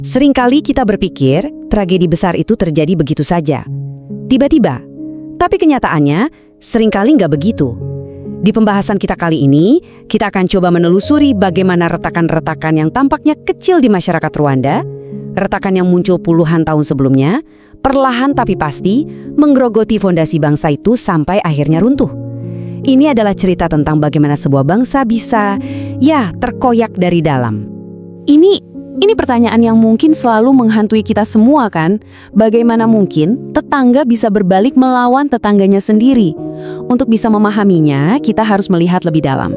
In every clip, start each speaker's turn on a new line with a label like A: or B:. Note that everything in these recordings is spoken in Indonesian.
A: Seringkali kita berpikir tragedi besar itu terjadi begitu saja, tiba-tiba. Tapi kenyataannya seringkali nggak begitu. Di pembahasan kita kali ini, kita akan coba menelusuri bagaimana retakan-retakan yang tampaknya kecil di masyarakat Rwanda, retakan yang muncul puluhan tahun sebelumnya, perlahan tapi pasti menggerogoti fondasi bangsa itu sampai akhirnya runtuh. Ini adalah cerita tentang bagaimana sebuah bangsa bisa, terkoyak dari dalam.
B: Ini pertanyaan yang mungkin selalu menghantui kita semua kan? Bagaimana mungkin tetangga bisa berbalik melawan tetangganya sendiri? Untuk bisa memahaminya, kita harus melihat lebih dalam.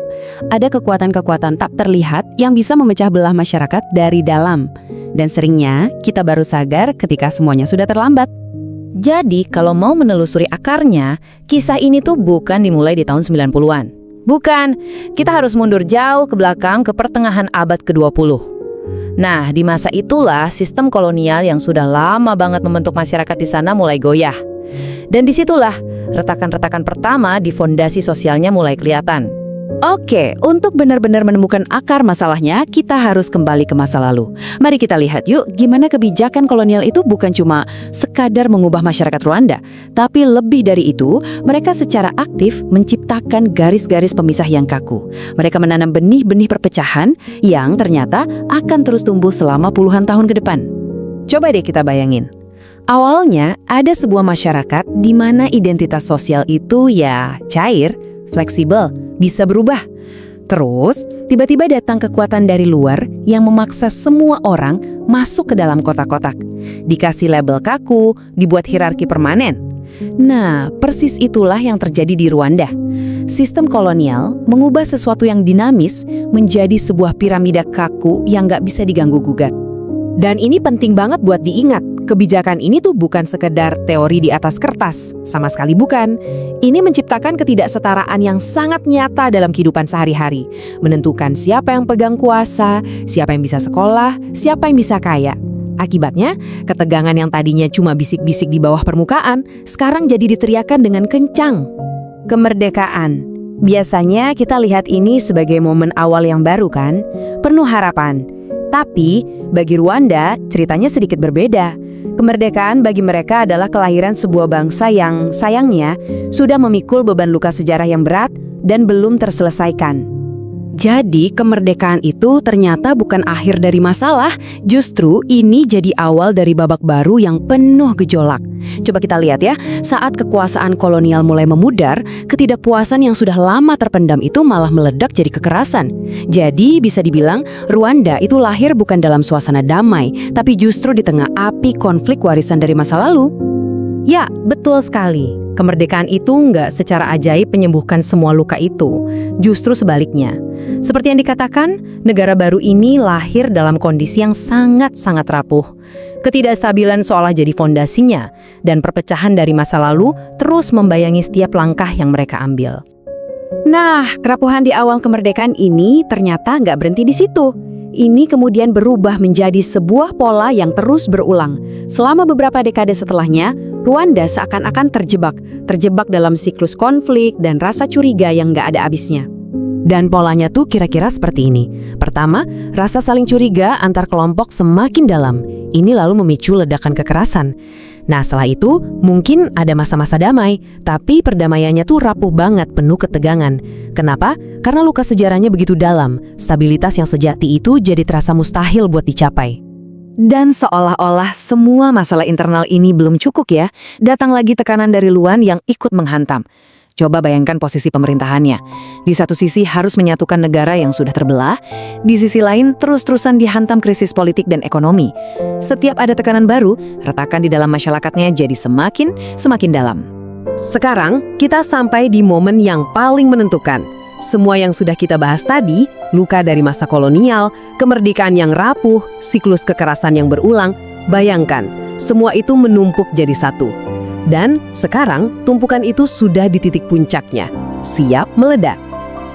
B: Ada kekuatan-kekuatan tak terlihat yang bisa memecah belah masyarakat dari dalam. Dan seringnya, kita baru sadar ketika semuanya sudah terlambat.
C: Jadi, kalau mau menelusuri akarnya, kisah ini tuh bukan dimulai di tahun 90-an. Bukan, kita harus mundur jauh ke belakang ke pertengahan abad ke-20. Nah, di masa itulah sistem kolonial yang sudah lama banget membentuk masyarakat di sana mulai goyah. Dan disitulah retakan-retakan pertama di fondasi sosialnya mulai kelihatan.
A: Oke, untuk benar-benar menemukan akar masalahnya, kita harus kembali ke masa lalu. Mari kita lihat yuk gimana kebijakan kolonial itu bukan cuma sekadar mengubah masyarakat Rwanda, tapi lebih dari itu, mereka secara aktif menciptakan garis-garis pemisah yang kaku. Mereka menanam benih-benih perpecahan yang ternyata akan terus tumbuh selama puluhan tahun ke depan. Coba deh kita bayangin. Awalnya ada sebuah masyarakat di mana identitas sosial itu cair, fleksibel, bisa berubah. Terus, tiba-tiba datang kekuatan dari luar yang memaksa semua orang masuk ke dalam kotak-kotak. Dikasih label kaku, dibuat hierarki permanen. Nah, persis itulah yang terjadi di Rwanda. Sistem kolonial mengubah sesuatu yang dinamis menjadi sebuah piramida kaku yang nggak bisa diganggu-gugat. Dan ini penting banget buat diingat. Kebijakan ini tuh bukan sekedar teori di atas kertas, sama sekali bukan. Ini menciptakan ketidaksetaraan yang sangat nyata dalam kehidupan sehari-hari, menentukan siapa yang pegang kuasa, siapa yang bisa sekolah, siapa yang bisa kaya. Akibatnya, ketegangan yang tadinya cuma bisik-bisik di bawah permukaan, sekarang jadi diteriakan dengan kencang. Kemerdekaan. Biasanya kita lihat ini sebagai momen awal yang baru kan, penuh harapan. Tapi, bagi Rwanda, ceritanya sedikit berbeda. Kemerdekaan bagi mereka adalah kelahiran sebuah bangsa yang sayangnya sudah memikul beban luka sejarah yang berat dan belum terselesaikan. Jadi kemerdekaan itu ternyata bukan akhir dari masalah, justru ini jadi awal dari babak baru yang penuh gejolak. Coba kita lihat ya, saat kekuasaan kolonial mulai memudar, ketidakpuasan yang sudah lama terpendam itu malah meledak jadi kekerasan. Jadi bisa dibilang Rwanda itu lahir bukan dalam suasana damai, tapi justru di tengah api konflik warisan dari masa lalu.
C: Ya, betul sekali. Kemerdekaan itu nggak secara ajaib menyembuhkan semua luka itu. Justru sebaliknya. Seperti yang dikatakan, negara baru ini lahir dalam kondisi yang sangat-sangat rapuh. Ketidakstabilan seolah jadi fondasinya, dan perpecahan dari masa lalu terus membayangi setiap langkah yang mereka ambil.
A: Nah, kerapuhan di awal kemerdekaan ini ternyata nggak berhenti di situ. Ini kemudian berubah menjadi sebuah pola yang terus berulang. Selama beberapa dekade setelahnya, Rwanda seakan-akan terjebak dalam siklus konflik dan rasa curiga yang nggak ada habisnya. Dan polanya tuh kira-kira seperti ini. Pertama, rasa saling curiga antar kelompok semakin dalam. Ini lalu memicu ledakan kekerasan. Nah, setelah itu mungkin ada masa-masa damai, tapi perdamaiannya tuh rapuh banget, penuh ketegangan. Kenapa? Karena luka sejarahnya begitu dalam. Stabilitas yang sejati itu jadi terasa mustahil buat dicapai. Dan seolah-olah semua masalah internal ini belum cukup ya, datang lagi tekanan dari luar yang ikut menghantam. Coba bayangkan posisi pemerintahannya. Di satu sisi harus menyatukan negara yang sudah terbelah, di sisi lain terus-terusan dihantam krisis politik dan ekonomi. Setiap ada tekanan baru, retakan di dalam masyarakatnya jadi semakin dalam. Sekarang kita sampai di momen yang paling menentukan. Semua yang sudah kita bahas tadi, luka dari masa kolonial, kemerdekaan yang rapuh, siklus kekerasan yang berulang, bayangkan, semua itu menumpuk jadi satu. Dan sekarang tumpukan itu sudah di titik puncaknya, siap meledak.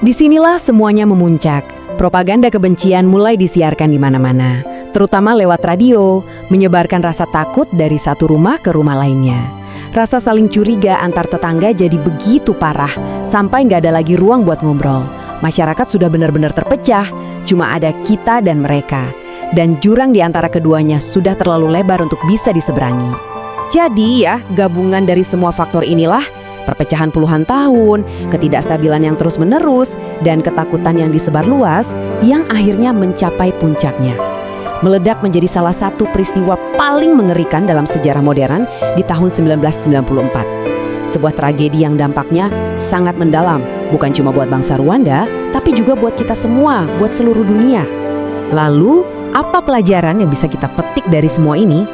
A: Disinilah semuanya memuncak. Propaganda kebencian mulai disiarkan di mana-mana, terutama lewat radio, menyebarkan rasa takut dari satu rumah ke rumah lainnya. Rasa saling curiga antar tetangga jadi begitu parah, sampai nggak ada lagi ruang buat ngobrol. Masyarakat sudah benar-benar terpecah, cuma ada kita dan mereka.
B: dan jurang di antara keduanya sudah terlalu lebar untuk bisa diseberangi. Jadi ya, gabungan dari semua faktor inilah, perpecahan puluhan tahun, ketidakstabilan yang terus-menerus, dan ketakutan yang disebar luas yang akhirnya mencapai puncaknya. Meledak menjadi salah satu peristiwa paling mengerikan dalam sejarah modern di tahun 1994. Sebuah tragedi yang dampaknya sangat mendalam, bukan cuma buat bangsa Rwanda, tapi juga buat kita semua, buat seluruh dunia. Lalu, apa pelajaran yang bisa kita petik dari semua ini?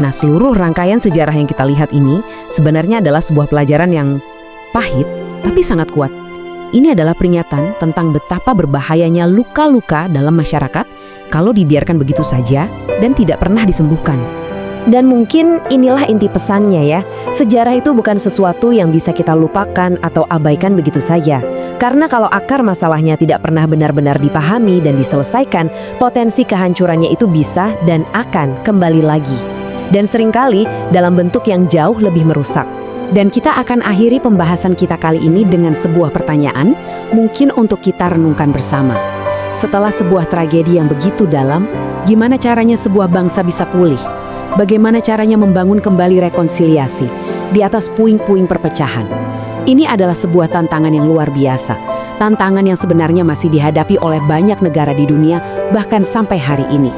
B: Nah, seluruh rangkaian sejarah yang kita lihat ini sebenarnya adalah sebuah pelajaran yang pahit, tapi sangat kuat. Ini adalah peringatan tentang betapa berbahayanya luka-luka dalam masyarakat kalau dibiarkan begitu saja dan tidak pernah disembuhkan.
A: Dan mungkin inilah inti pesannya ya, sejarah itu bukan sesuatu yang bisa kita lupakan atau abaikan begitu saja. Karena kalau akar masalahnya tidak pernah benar-benar dipahami dan diselesaikan, potensi kehancurannya itu bisa dan akan kembali lagi. Dan seringkali dalam bentuk yang jauh lebih merusak. Dan kita akan akhiri pembahasan kita kali ini dengan sebuah pertanyaan, mungkin untuk kita renungkan bersama. Setelah sebuah tragedi yang begitu dalam, gimana caranya sebuah bangsa bisa pulih? Bagaimana caranya membangun kembali rekonsiliasi di atas puing-puing perpecahan? Ini adalah sebuah tantangan yang luar biasa. Tantangan yang sebenarnya masih dihadapi oleh banyak negara di dunia, bahkan sampai hari ini.